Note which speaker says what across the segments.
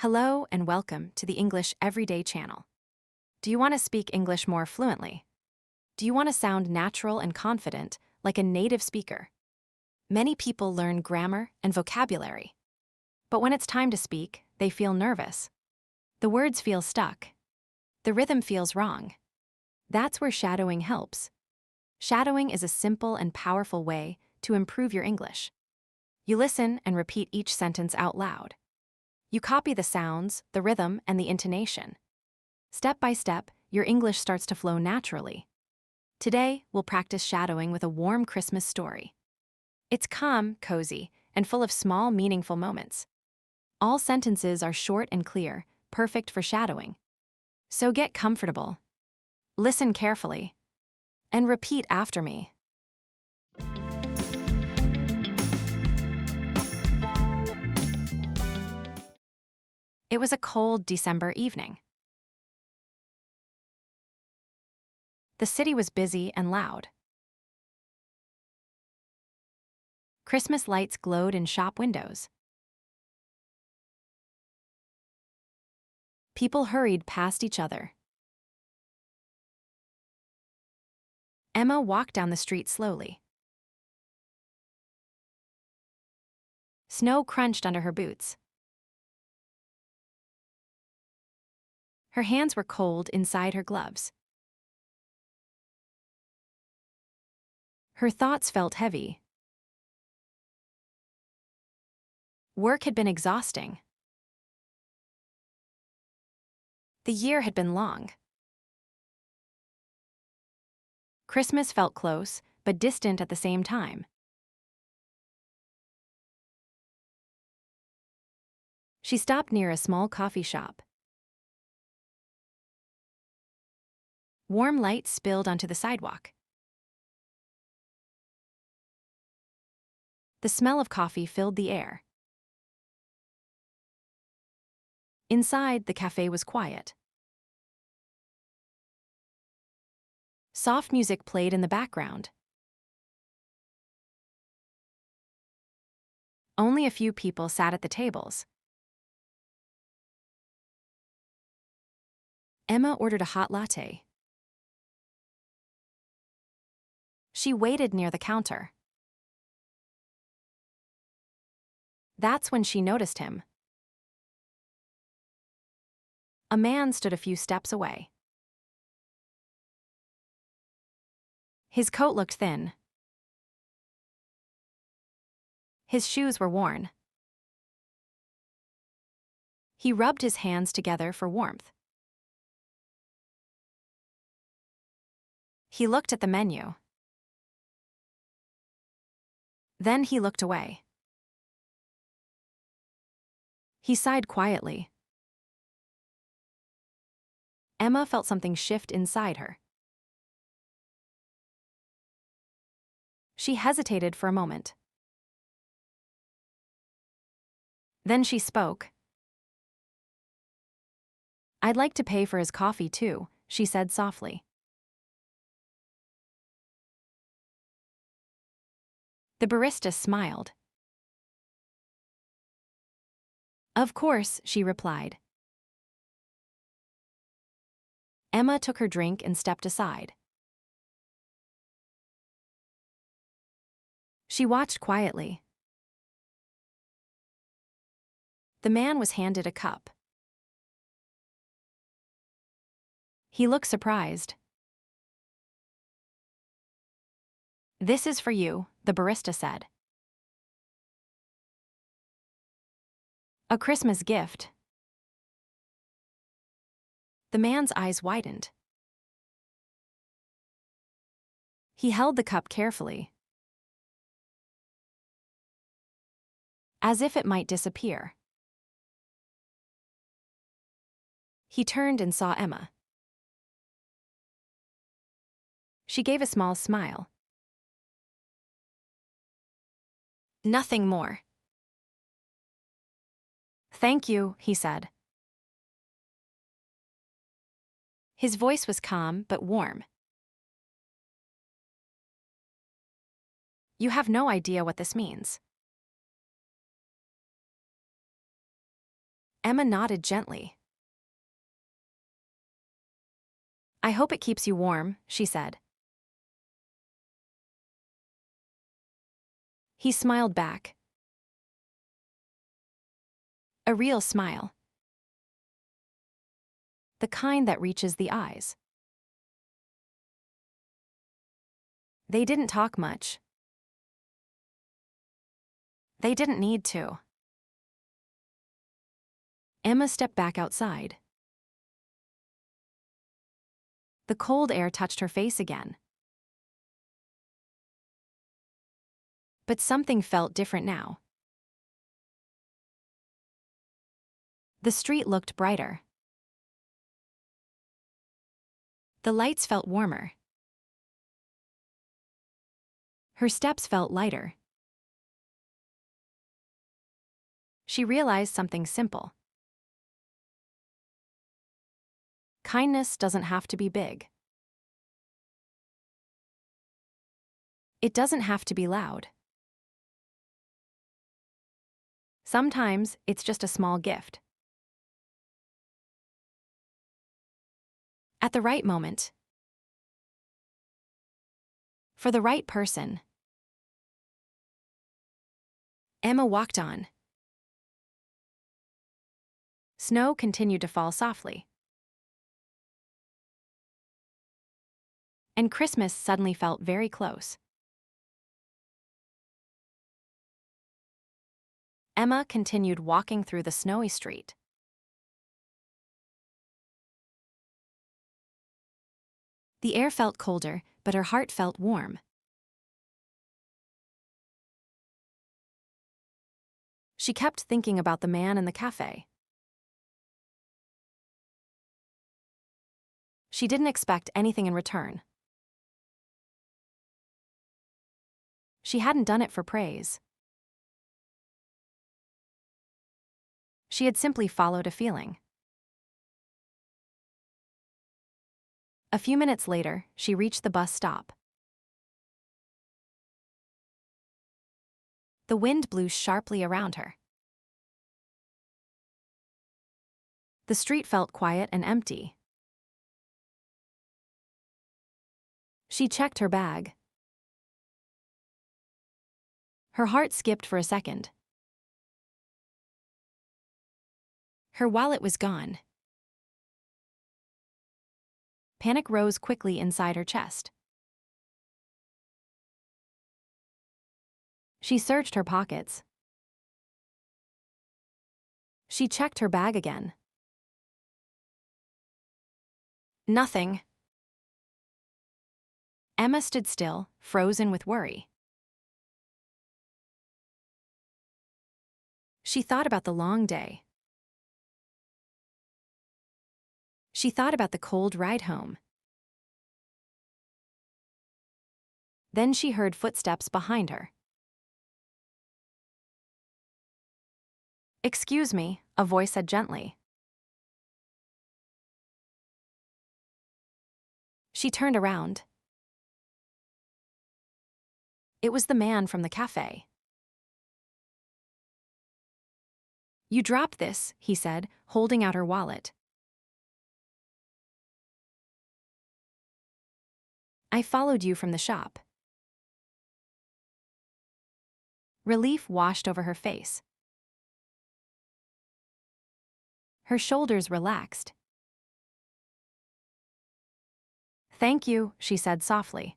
Speaker 1: Hello and welcome to the English Everyday channel. Do you want to speak English more fluently? Do you want to sound natural and confident, like a native speaker? Many people learn grammar and vocabulary. But when it's time to speak, they feel nervous. The words feel stuck. The rhythm feels wrong. That's where shadowing helps. Shadowing is a simple and powerful way to improve your English. You listen and repeat each sentence out loud. You copy the sounds, the rhythm, and the intonation. Step by step, your English starts to flow naturally. Today, we'll practice shadowing with a warm Christmas story. It's calm, cozy, and full of small, meaningful moments. All sentences are short and clear, perfect for shadowing. So get comfortable. Listen carefully. And repeat after me. It was a cold December evening. The city was busy and loud. Christmas lights glowed in shop windows. People hurried past each other. Emma walked down the street slowly. Snow crunched under her boots. Her hands were cold inside her gloves. Her thoughts felt heavy. Work had been exhausting. The year had been long. Christmas felt close, but distant at the same time. She stopped near a small coffee shop. Warm light spilled onto the sidewalk. The smell of coffee filled the air. Inside, the cafe was quiet. Soft music played in the background. Only a few people sat at the tables. Emma ordered a hot latte. She waited near the counter. That's when she noticed him. A man stood a few steps away. His coat looked thin. His shoes were worn. He rubbed his hands together for warmth. He looked at the menu. Then he looked away. He sighed quietly. Emma felt something shift inside her. She hesitated for a moment. Then she spoke. "I'd like to pay for his coffee too," she said softly. The barista smiled. "Of course," she replied. Emma took her drink and stepped aside. She watched quietly. The man was handed a cup. He looked surprised. "This is for you," the barista said. "A Christmas gift." The man's eyes widened. He held the cup carefully, as if it might disappear. He turned and saw Emma. She gave a small smile. "Nothing more." "Thank you," he said. His voice was calm but warm. "You have no idea what this means." Emma nodded gently. I hope it keeps you warm, she said. He smiled back. A real smile. The kind that reaches the eyes. They didn't talk much. They didn't need to. Emma stepped back outside. The cold air touched her face again. But something felt different now. The street looked brighter. The lights felt warmer. Her steps felt lighter. She realized something simple. Kindness doesn't have to be big. It doesn't have to be loud. Sometimes it's just a small gift. At the right moment. For the right person. Emma walked on. Snow continued to fall softly. And Christmas suddenly felt very close. Emma continued walking through the snowy street. The air felt colder, but her heart felt warm. She kept thinking about the man in the cafe. She didn't expect anything in return. She hadn't done it for praise. She had simply followed a feeling. A few minutes later, she reached the bus stop. The wind blew sharply around her. The street felt quiet and empty. She checked her bag. Her heart skipped for a second. Her wallet was gone. Panic rose quickly inside her chest. She searched her pockets. She checked her bag again. Nothing. Emma stood still, frozen with worry. She thought about the long day. She thought about the cold ride home. Then she heard footsteps behind her. Excuse me, a voice said gently. She turned around. It was the man from the cafe. You dropped this, he said, holding out her wallet. I followed you from the shop. Relief washed over her face. Her shoulders relaxed. Thank you, she said softly.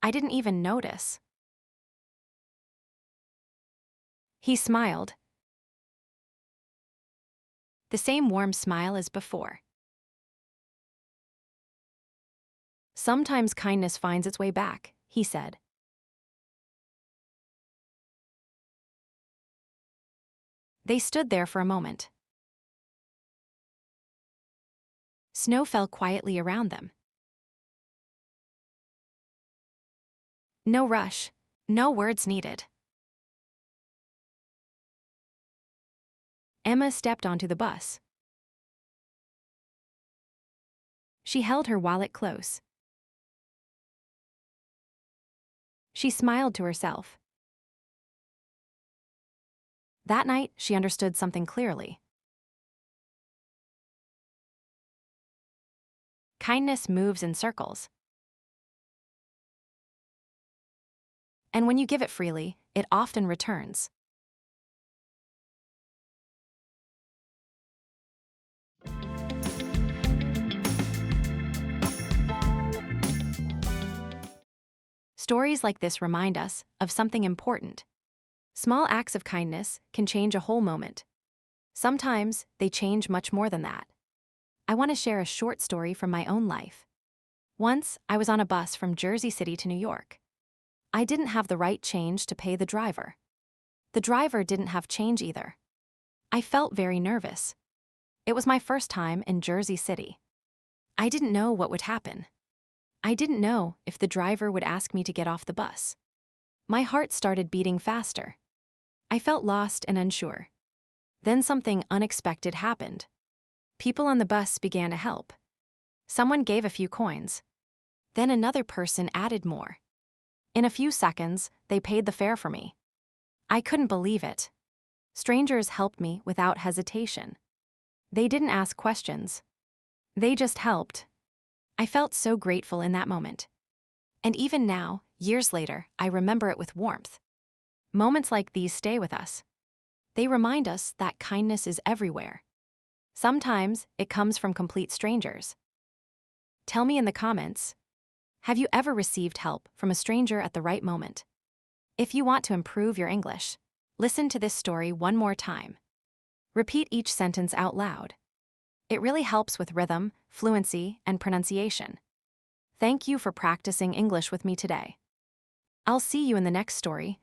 Speaker 1: I didn't even notice. He smiled. The same warm smile as before. Sometimes kindness finds its way back, he said. They stood there for a moment. Snow fell quietly around them. No rush, no words needed. Emma stepped onto the bus. She held her wallet close. She smiled to herself. That night, she understood something clearly. Kindness moves in circles. And when you give it freely, it often returns. Stories like this remind us of something important. Small acts of kindness can change a whole moment. Sometimes they change much more than that. I want to share a short story from my own life. Once, I was on a bus from Jersey City to New York. I didn't have the right change to pay the driver. The driver didn't have change either. I felt very nervous. It was my first time in Jersey City. I didn't know what would happen. I didn't know if the driver would ask me to get off the bus. My heart started beating faster. I felt lost and unsure. Then something unexpected happened. People on the bus began to help. Someone gave a few coins. Then another person added more. In a few seconds, they paid the fare for me. I couldn't believe it. Strangers helped me without hesitation. They didn't ask questions. They just helped. I felt so grateful in that moment. And even now, years later, I remember it with warmth. Moments like these stay with us. They remind us that kindness is everywhere. Sometimes it comes from complete strangers. Tell me in the comments, have you ever received help from a stranger at the right moment? If you want to improve your English, listen to this story one more time. Repeat each sentence out loud. It really helps with rhythm, fluency, and pronunciation. Thank you for practicing English with me today. I'll see you in the next story,